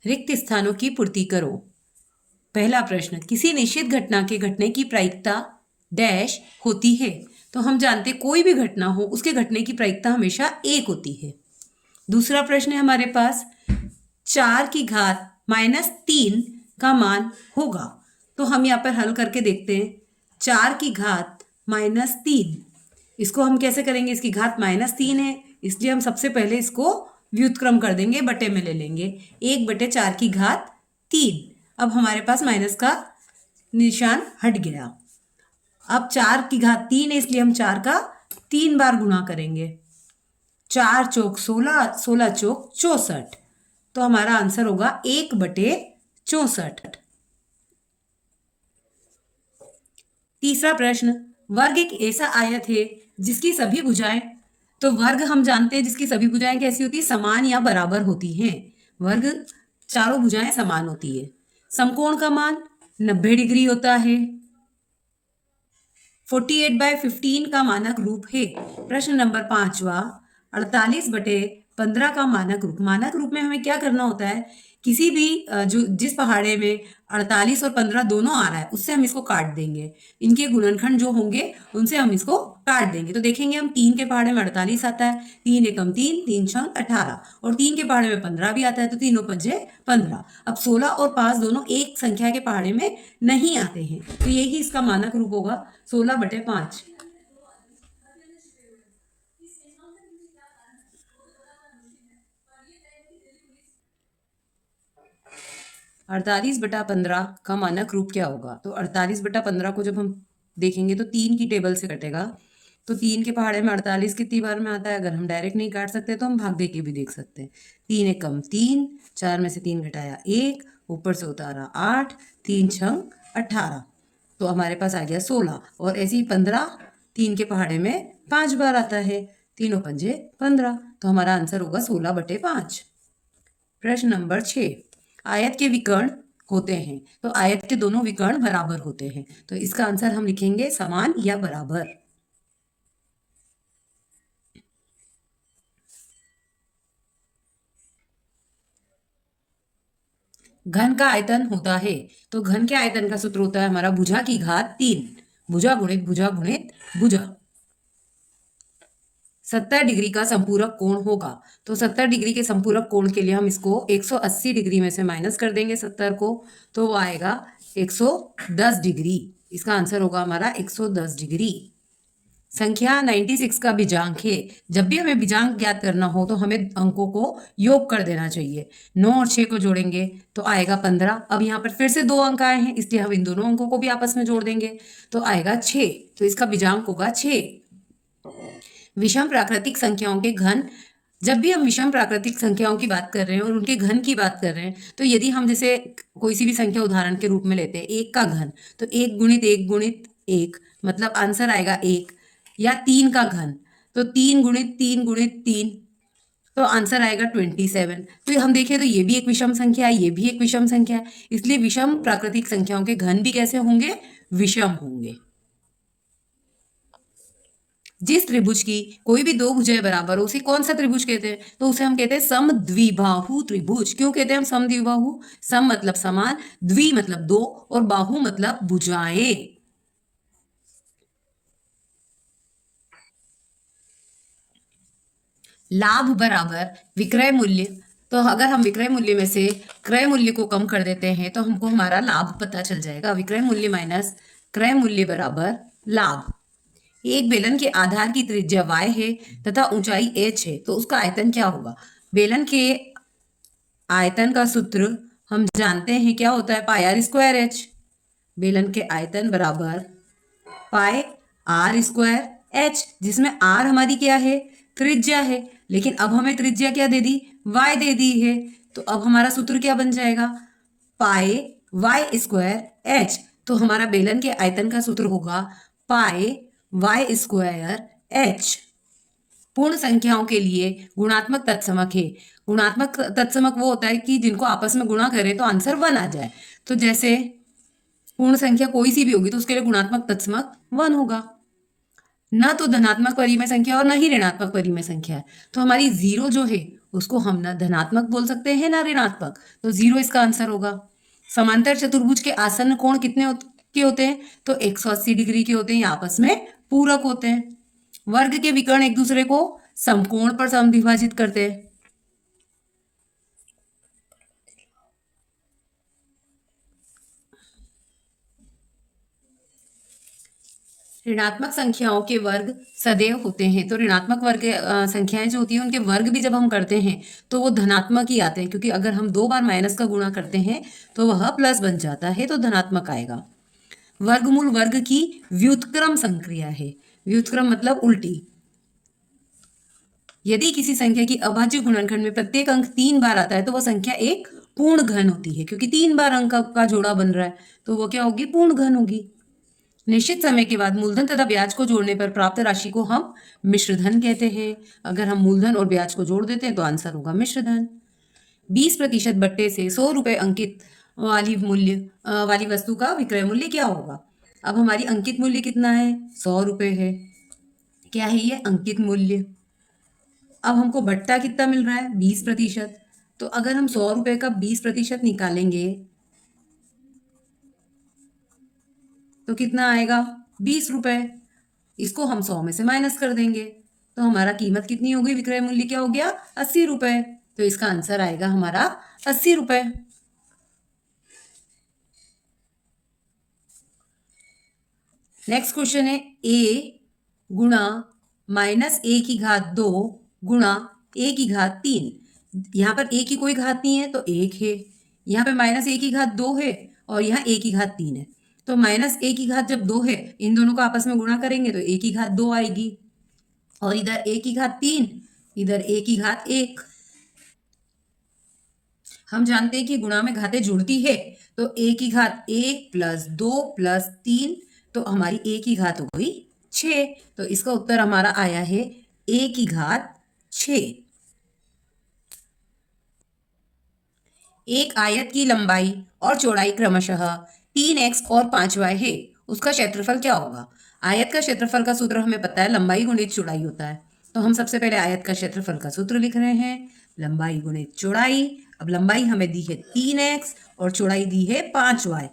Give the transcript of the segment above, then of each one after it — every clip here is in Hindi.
रिक्त स्थानों की पूर्ति करो। पहला प्रश्न, किसी निश्चित घटना के घटने की प्रायिकता डैश होती है। तो हम जानते कोई भी घटना हो उसके घटने की प्रायिकता हमेशा 1 होती है। दूसरा प्रश्न है हमारे पास, 4 की घात -3 का मान होगा। तो हम यहाँ पर हल करके देखते हैं। 4 की घात -3, इसको हम कैसे करेंगे? इसकी घात -3 है, इसलिए हम सबसे पहले इसको व्युत्क्रम कर देंगे, बटे में ले लेंगे। 1/4 की घात 3। अब हमारे पास माइनस का निशान हट गया। अब 4 की घात 3 है, इसलिए हम 4 का 3 बार गुणा करेंगे। 4 चौक 16, 16 चौक 64। तो हमारा आंसर होगा 1/64। तीसरा प्रश्न, वर्ग एक ऐसा आयत है जिसकी सभी भुजाएं, तो वर्ग हम जानते हैं जिसकी सभी भुजाएं कैसी होती है? समान या बराबर होती हैं। वर्ग चारों भुजाएं समान होती है। समकोण का मान 90 डिग्री होता है। 48/15 का मानक रूप है। प्रश्न नंबर 5वां, 48/15 का मानक रूप। मानक रूप में हमें क्या करना होता है? किसी भी जिस पहाड़े में 48 और 15 दोनों आ रहा है उससे हम इसको काट देंगे। इनके गुणनखंड जो होंगे उनसे हम इसको काट देंगे। तो देखेंगे हम 3 के पहाड़े में 48 आता है, 3 एकम 3, 3 छंग 18, और 3 के पहाड़े में 15 भी आता है, तो 3 पंजे 15। अब 16 और 5 दोनों एक संख्या के पहाड़े में नहीं आते हैं, तो यही इसका मानक रूप होगा 16/5। 48/15 का मानक रूप क्या होगा? तो 48/15 को जब हम देखेंगे तो 3 की टेबल से कटेगा। तो 3 के पहाड़े में 48 कितनी बार में आता है? अगर हम डायरेक्ट नहीं काट सकते तो हम भाग दे के भी देख सकते हैं। 3 एकम 3, 4 में से 3 घटाया 1, ऊपर से उतारा 8, 3 छंग 18, तो हमारे पास आ गया 16। और ऐसे ही 15 3 के पहाड़े में 5 बार आता है, 3 पंजे 15, तो हमारा आंसर होगा 16/5। प्रश्न नंबर 6, आयत के विकर्ण होते हैं, तो आयत के दोनों विकर्ण बराबर होते हैं, तो इसका आंसर हम लिखेंगे समान या बराबर। घन का आयतन होता है, तो घन के आयतन का सूत्र होता है हमारा भुजा की घात 3, भुजा गुणित भुजा गुणित भुजा। 70 डिग्री का संपूरक कोण होगा, तो 70 डिग्री के संपूरक कोण के लिए हम इसको 180 डिग्री में से माइनस कर देंगे 70 को, तो वो आएगा 110 डिग्री। इसका आंसर होगा हमारा 110 डिग्री। संख्या 96 का बीजांक है। जब भी हमें बीजांक ज्ञात करना हो तो हमें अंकों को योग कर देना चाहिए। 9 और 6 को जोड़ेंगे तो आएगा 15। अब यहाँ पर फिर से 2 अंक आए हैं, इसलिए हम इन दोनों अंकों को भी आपस में जोड़ देंगे तो आएगा 6, तो इसका बीजांक होगा 6। विषम प्राकृतिक संख्याओं के घन, जब भी हम विषम प्राकृतिक संख्याओं की बात कर रहे हैं और उनके घन की बात कर रहे हैं, तो यदि हम जैसे कोई सी भी संख्या उदाहरण के रूप में लेते हैं 1 का घन, तो 1 गुणित 1 गुणित 1, मतलब आंसर आएगा 1। या 3 का घन, तो 3 गुणित 3 गुणित 3, तो आंसर आएगा 27। तो हम देखें तो ये भी एक विषम संख्या है, ये भी एक विषम संख्या है, इसलिए विषम प्राकृतिक संख्याओं के घन भी कैसे होंगे? विषम होंगे। जिस त्रिभुज की कोई भी 2 भुजाएं बराबर हो उसे कौन सा त्रिभुज कहते हैं? तो उसे हम कहते हैं समद्विबाहु त्रिभुज। क्यों कहते हैं हम समद्विबाहु? सम मतलब समान, द्वि मतलब 2, और बाहु मतलब भुजाएं। लाभ बराबर विक्रय मूल्य, तो अगर हम विक्रय मूल्य में से क्रय मूल्य को कम कर देते हैं तो हमको हमारा लाभ पता चल जाएगा। विक्रय मूल्य माइनस क्रय मूल्य बराबर लाभ। एक बेलन के आधार की त्रिज्या y है तथा ऊंचाई h है, तो उसका आयतन क्या होगा? बेलन के आयतन का सूत्र हम जानते हैं क्या होता है? पाई आर स्क्वायर एच। बेलन के आयतन बराबर पाई आर स्क्वायर एच, जिसमें आर हमारी क्या है? त्रिज्या है। लेकिन अब हमें त्रिज्या क्या दे दी? y दे दी है, तो अब हमारा सूत्र क्या बन जाएगा? पाई वाई स्क्वायर एच। तो हमारा बेलन के आयतन का सूत्र होगा पाई वाई स्क्वायर एच। पूर्ण संख्याओं के लिए गुणात्मक तत्समक है। गुणात्मक तत्समक वो होता है कि जिनको आपस में गुणा करें तो आंसर 1 आ जाए। तो जैसे पूर्ण संख्या कोई सी भी होगी तो उसके लिए गुणात्मक तत्समक 1 होगा। न तो धनात्मक परिमेय संख्या और न ही ऋणात्मक परिमेय संख्या है, तो हमारी 0 जो है उसको हम ना धनात्मक बोल सकते हैं ना ऋणात्मक, तो 0 इसका आंसर होगा। समांतर चतुर्भुज के आसन्न कोण कितने के होते हैं? तो 180 डिग्री के होते हैं, आपस में पूरक होते हैं। वर्ग के विकर्ण एक दूसरे को समकोण पर समद्विभाजित करते हैं। ऋणात्मक संख्याओं के वर्ग सदैव होते हैं, तो ऋणात्मक वर्ग संख्याएं जो होती हैं उनके वर्ग भी जब हम करते हैं तो वो धनात्मक ही आते हैं, क्योंकि अगर हम 2 बार माइनस का गुणा करते हैं तो वह प्लस बन जाता है, तो धनात्मक आएगा। वर्गमूल वर्ग की व्युत्क्रम संक्रिया है। व्युत्क्रम मतलब उल्टी। यदि किसी संख्या की अभाज्य गुणनखंड में प्रत्येक अंक 3 बार आता है तो वह संख्या एक पूर्ण घन होती है, क्योंकि 3 बार अंक का जोड़ा बन रहा है तो वो क्या होगी? पूर्ण घन होगी। निश्चित समय के बाद मूलधन तथा ब्याज को जोड़ने पर प्राप्त राशि को हम मिश्रधन कहते हैं। अगर हम मूलधन और ब्याज को जोड़ देते हैं तो आंसर होगा मिश्रधन। 20% बट्टे से 100 रुपए अंकित वाली वस्तु का विक्रय मूल्य क्या होगा? अब हमारी अंकित मूल्य कितना है? 100 रुपए है। क्या है ये? अंकित मूल्य। अब हमको बट्टा कितना मिल रहा है? 20%। तो अगर हम 100 रुपए का 20% निकालेंगे तो कितना आएगा? 20 रुपए। इसको हम 100 में से माइनस कर देंगे तो हमारा कीमत कितनी हो गई? विक्रय मूल्य क्या हो गया? 80 रुपए। तो इसका आंसर आएगा हमारा 80 रुपए। नेक्स्ट क्वेश्चन है a गुणा -a⁻² गुणा a⁻3। यहाँ पर a की कोई घात नहीं है तो 1 है, यहाँ पे -a⁻² है और यहाँ a⁻3 है। तो -a जब 2 है, इन दोनों को आपस में गुणा करेंगे तो a⁻2 आएगी, और इधर a⁻3, इधर a⁻1। हम जानते हैं कि गुणा में घातें जुड़ती है, तो a⁻1 + 2 + 3, तो हमारी a⁻6 हो गई 6। तो इसका उत्तर हमारा आया है a⁻6। एक आयत की लंबाई और चौड़ाई क्रमशः 3x और 5y है, उसका क्षेत्रफल क्या होगा? आयत का क्षेत्रफल का सूत्र हमें पता है, लंबाई गुणित चौड़ाई होता है। तो हम सबसे पहले आयत का क्षेत्रफल का सूत्र लिख रहे हैं, लंबाई गुणित चौड़ाई। अब लंबाई हमें दी है 3x और चौड़ाई दी है 5y।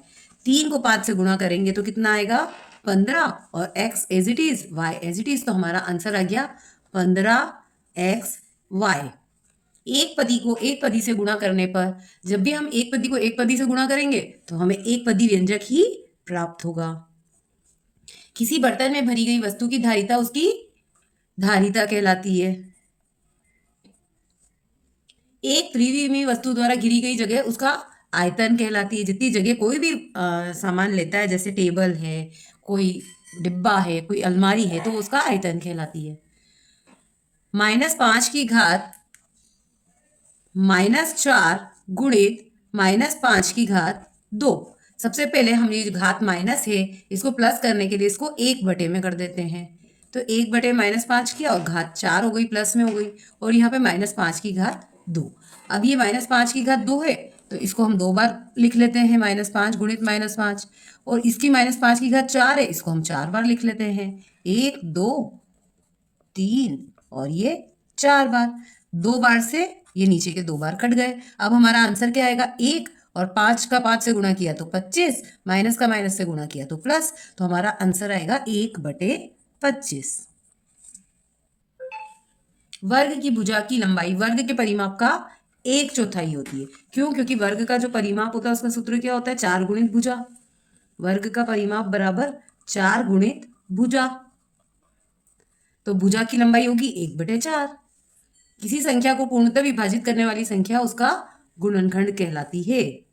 3 को 5 से गुणा करेंगे तो कितना आएगा? 15, और x as it is, y as it is, तो हमारा आंसर आ गया 15xy। एक पदी को एक पदी से गुणा करने पर, जब भी हम एक पदी को एक पदी से गुणा करेंगे तो हमें एक पदी व्यंजक ही प्राप्त होगा। किसी बर्तन में भरी गई वस्तु की धारिता उसकी धारिता कहलाती है। एक त्रिविमीय वस्तु द्वारा घिरी गई जगह उसका आयतन कहलाती है। जितनी जगह कोई भी सामान लेता है, जैसे टेबल है, कोई डिब्बा है, कोई अलमारी है, तो उसका आयतन कहलाती है। -5 की घात -4 गुणित -5 की घात 2। सबसे पहले हम ये घात माइनस है, इसको प्लस करने के लिए इसको 1/में कर देते हैं। तो 1/, -5 किया और घात 4 हो गई, प्लस में हो गई, और यहाँ पे -5 की घात 2। अब ये -5 की घात 2 है तो इसको हम 2 बार लिख लेते हैं, -5 गुणित -5, और इसकी -5 की घात 4 है, इसको हम 4 बार लिख लेते हैं, 1 2 3 और ये 4 बार। 2 बार से ये नीचे के 2 बार कट गए। अब हमारा आंसर क्या आएगा? 1, और 5 का 5 से गुणा किया तो 25, माइनस का माइनस से गुणा किया तो प्लस, तो हमारा आंसर आएगा 1/25। वर्ग की भुजा की लंबाई वर्ग के परिमाप का 1/4 होती है। क्यों? क्योंकि वर्ग का जो परिमाप होता है उसका सूत्र क्या होता है? 4 गुणित भुजा। वर्ग का परिमाप बराबर 4 गुणित भुजा, तो भुजा की लंबाई होगी 1/4। किसी संख्या को पूर्णतः विभाजित करने वाली संख्या उसका गुणनखंड कहलाती है।